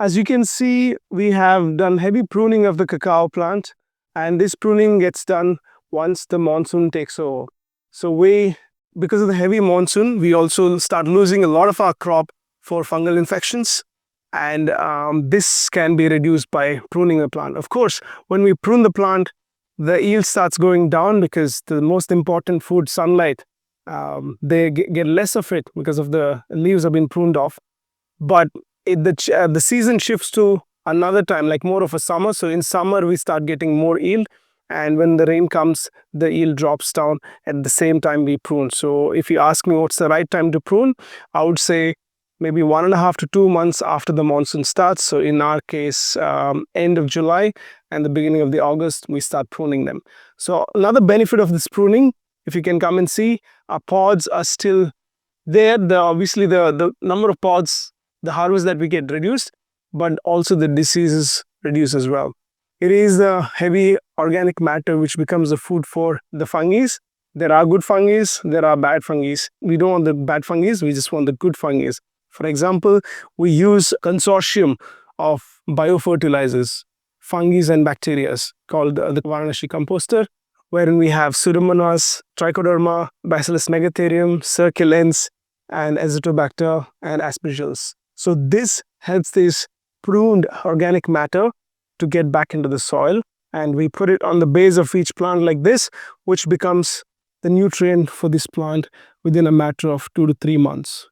As you can see, we have done heavy pruning of the cacao plant, and this pruning gets done once the monsoon takes over. So because of the heavy monsoon, we also start losing a lot of our crop for fungal infections, and this can be reduced by pruning the plant. Of course, when we prune the plant, the yield starts going down because the most important food, sunlight, they get less of it because of the leaves have been pruned off. But the season shifts to another time, like more of a summer. So in summer, we start getting more yield. And when the rain comes, the yield drops down. At the same time, we prune. So if you ask me what's the right time to prune, I would say maybe 1.5 to 2 months after the monsoon starts. So in our case, end of July and the beginning of the August, we start pruning them. So another benefit of this pruning, if you can come and see, our pods are still there. Obviously, the number of pods, the harvest that we get reduced, but also the diseases reduce as well. It is the heavy organic matter which becomes the food for the fungi. There are good fungi, there are bad fungi. We don't want the bad fungi, we just want the good fungi. For example, we use a consortium of biofertilizers, fungi and bacteria called the Varanasi composter, wherein we have Pseudomonas, Trichoderma, Bacillus megatherium, Circulens, and Azotobacter and Aspergillus. So this helps this pruned organic matter to get back into the soil, and we put it on the base of each plant like this, which becomes the nutrient for this plant within a matter of 2 to 3 months.